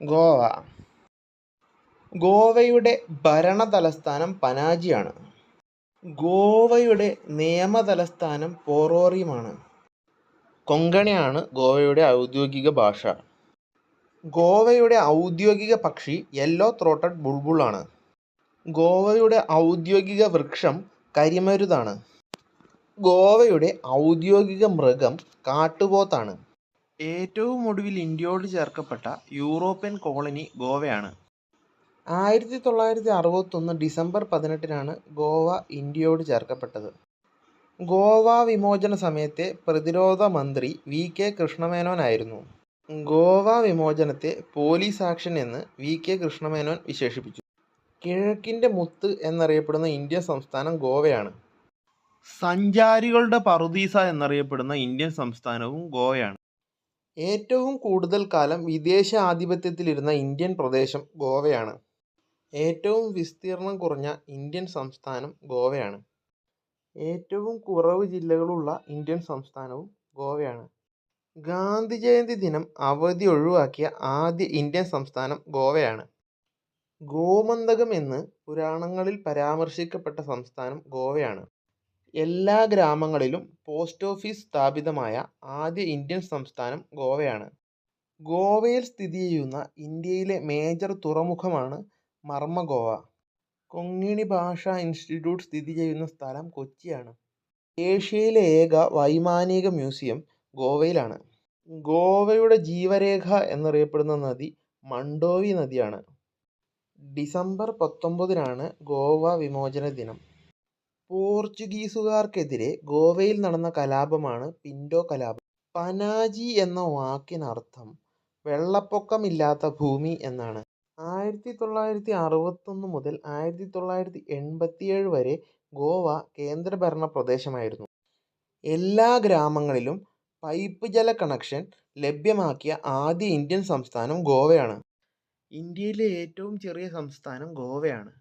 ഗോവ. ഗോവയുടെ ഭരണതലസ്ഥാനം പനാജിയാണ്. ഗോവയുടെ നിയമതലസ്ഥാനം പോറോറിയുമാണ്. കൊങ്കണിയാണ് ഗോവയുടെ ഔദ്യോഗിക ഭാഷ. ഗോവയുടെ ഔദ്യോഗിക പക്ഷി യെല്ലോ ത്രോട്ടഡ് ബുൾബുൾ ആണ്. ഗോവയുടെ ഔദ്യോഗിക വൃക്ഷം കരിമരുതാണ്. ഗോവയുടെ ഔദ്യോഗിക മൃഗം കാട്ടുപോത്താണ്. ഏറ്റവും ഒടുവിൽ ഇന്ത്യയോട് ചേർക്കപ്പെട്ട യൂറോപ്യൻ കോളനി ഗോവയാണ്. 1961 ഡിസംബർ 18 ഗോവ ഇന്ത്യയോട് ചേർക്കപ്പെട്ടത്. ഗോവ വിമോചന സമയത്തെ പ്രതിരോധ മന്ത്രി VK കൃഷ്ണമേനോൻ ആയിരുന്നു. ഗോവ വിമോചനത്തെ പോലീസ് ആക്ഷൻ എന്ന് VK കൃഷ്ണമേനോൻ വിശേഷിപ്പിച്ചു. കിഴക്കിൻ്റെ മുത്ത് എന്നറിയപ്പെടുന്ന ഇന്ത്യൻ സംസ്ഥാനം ഗോവയാണ്. സഞ്ചാരികളുടെ പറുദീസ എന്നറിയപ്പെടുന്ന ഇന്ത്യൻ സംസ്ഥാനവും ഗോവയാണ്. ഏറ്റവും കൂടുതൽ കാലം വിദേശ ആധിപത്യത്തിലിരുന്ന ഇന്ത്യൻ പ്രദേശം ഗോവയാണ്. ഏറ്റവും വിസ്തീർണം കുറഞ്ഞ ഇന്ത്യൻ സംസ്ഥാനം ഗോവയാണ്. ഏറ്റവും കുറവ് ജില്ലകളുള്ള ഇന്ത്യൻ സംസ്ഥാനവും ഗോവയാണ്. ഗാന്ധി ജയന്തി ദിനം അവധി ഒഴിവാക്കിയ ആദ്യ ഇന്ത്യൻ സംസ്ഥാനം ഗോവയാണ്. ഗോമന്തകം എന്ന് പുരാണങ്ങളിൽ പരാമർശിക്കപ്പെട്ട സംസ്ഥാനം ഗോവയാണ്. എല്ലാ ഗ്രാമങ്ങളിലും പോസ്റ്റ് ഓഫീസ് സ്ഥാപിതമായ ആദ്യ ഇന്ത്യൻ സംസ്ഥാനം ഗോവയാണ്. ഗോവയിൽ സ്ഥിതി ചെയ്യുന്ന ഇന്ത്യയിലെ മേജർ തുറമുഖമാണ് മർമഗോവ. കൊങ്ങിണി ഭാഷാ ഇൻസ്റ്റിറ്റ്യൂട്ട് സ്ഥിതി ചെയ്യുന്ന സ്ഥലം കൊച്ചിയാണ്. ഏഷ്യയിലെ ഏക വൈമാനിക മ്യൂസിയം ഗോവയിലാണ്. ഗോവയുടെ ജീവരേഖ എന്നറിയപ്പെടുന്ന നദി മണ്ഡോവി നദിയാണ്. ഡിസംബർ 19 ഗോവ വിമോചന ദിനം. പോർച്ചുഗീസുകാർക്കെതിരെ ഗോവയിൽ നടന്ന കലാപമാണ് പിൻഡോ കലാപം. പനാജി എന്ന വാക്കിനർത്ഥം വെള്ളപ്പൊക്കമില്ലാത്ത ഭൂമി എന്നാണ്. 1961 മുതൽ 1987 വരെ ഗോവ കേന്ദ്രഭരണ പ്രദേശമായിരുന്നു. എല്ലാ ഗ്രാമങ്ങളിലും പൈപ്പ് ജല കണക്ഷൻ ലഭ്യമാക്കിയ ആദ്യ ഇന്ത്യൻ സംസ്ഥാനം ഗോവയാണ്. ഇന്ത്യയിലെ ഏറ്റവും ചെറിയ സംസ്ഥാനം ഗോവയാണ്.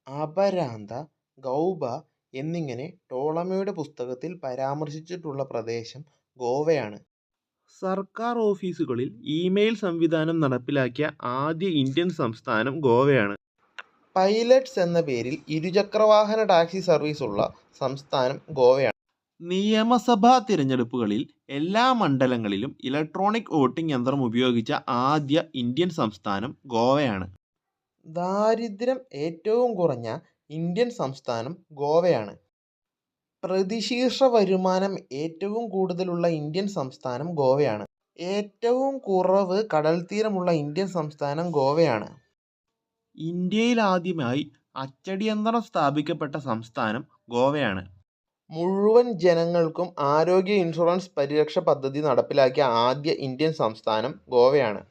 അപരാന്ത, ഗൗബ എന്നിങ്ങനെ ടോളമിയുടെ പുസ്തകത്തിൽ പരാമർശിച്ചിട്ടുള്ള പ്രദേശം ഗോവയാണ്. സർക്കാർ ഓഫീസുകളിൽ ഇമെയിൽ സംവിധാനം നടപ്പിലാക്കിയ ആദ്യ ഇന്ത്യൻ സംസ്ഥാനം ഗോവയാണ്. പൈലറ്റ്സ് എന്ന പേരിൽ ഇരുചക്രവാഹന ടാക്സി സർവീസ് ഉള്ള സംസ്ഥാനം ഗോവയാണ്. നിയമസഭാ തിരഞ്ഞെടുപ്പുകളിൽ എല്ലാ മണ്ഡലങ്ങളിലും ഇലക്ട്രോണിക് വോട്ടിംഗ് യന്ത്രം ഉപയോഗിച്ച ആദ്യ ഇന്ത്യൻ സംസ്ഥാനം ഗോവയാണ്. ദാരിദ്ര്യം ഏറ്റവും കുറഞ്ഞ ഇന്ത്യൻ സംസ്ഥാനം ഗോവയാണ്. പ്രതിശീർഷ വരുമാനം ഏറ്റവും കൂടുതലുള്ള ഇന്ത്യൻ സംസ്ഥാനം ഗോവയാണ്. ഏറ്റവും കുറവ് കടൽത്തീരമുള്ള ഇന്ത്യൻ സംസ്ഥാനം ഗോവയാണ്. ഇന്ത്യയിൽ ആദ്യമായി അച്ചടിയന്ത്രം സ്ഥാപിക്കപ്പെട്ട സംസ്ഥാനം ഗോവയാണ്. മുഴുവൻ ജനങ്ങൾക്കും ആരോഗ്യ ഇൻഷുറൻസ് പരിരക്ഷ പദ്ധതി നടപ്പിലാക്കിയ ആദ്യ ഇന്ത്യൻ സംസ്ഥാനം ഗോവയാണ്.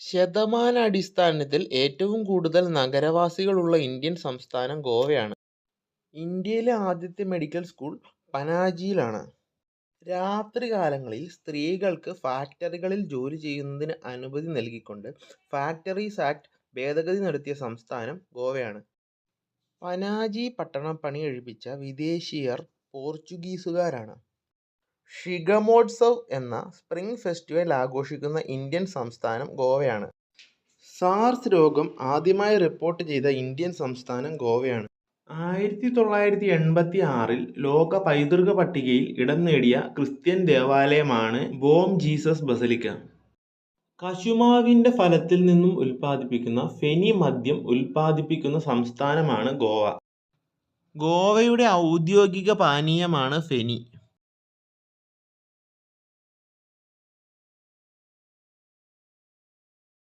ശതമാനാടിസ്ഥാനത്തിൽ ഏറ്റവും കൂടുതൽ നഗരവാസികളുള്ള ഇന്ത്യൻ സംസ്ഥാനം ഗോവയാണ്. ഇന്ത്യയിലെ ആദ്യത്തെ മെഡിക്കൽ സ്കൂൾ പനാജിയിലാണ്. രാത്രികാലങ്ങളിൽ സ്ത്രീകൾക്ക് ഫാക്ടറികളിൽ ജോലി ചെയ്യുന്നതിന് അനുമതി നൽകിക്കൊണ്ട് ഫാക്ടറീസ് ആക്ട് ഭേദഗതി നടത്തിയ സംസ്ഥാനം ഗോവയാണ്. പനാജി പട്ടണം പണികഴിപ്പിച്ച വിദേശീയർ പോർച്ചുഗീസുകാരാണ്. ഷിഗമോത്സവ് എന്ന സ്പ്രിംഗ് ഫെസ്റ്റിവൽ ആഘോഷിക്കുന്ന ഇന്ത്യൻ സംസ്ഥാനം ഗോവയാണ്. സാർസ് രോഗം ആദ്യമായി റിപ്പോർട്ട് ചെയ്ത ഇന്ത്യൻ സംസ്ഥാനം ഗോവയാണ്. 1986 ലോക പൈതൃക പട്ടികയിൽ ഇടം നേടിയ ക്രിസ്ത്യൻ ദേവാലയമാണ് ബോം ജീസസ് ബസലിക്ക. കശുമാവിൻ്റെ ഫലത്തിൽ നിന്നും ഉൽപ്പാദിപ്പിക്കുന്ന ഫെനി മദ്യം ഉൽപ്പാദിപ്പിക്കുന്ന സംസ്ഥാനമാണ് ഗോവ. ഗോവയുടെ ഔദ്യോഗിക പാനീയമാണ് ഫെനി.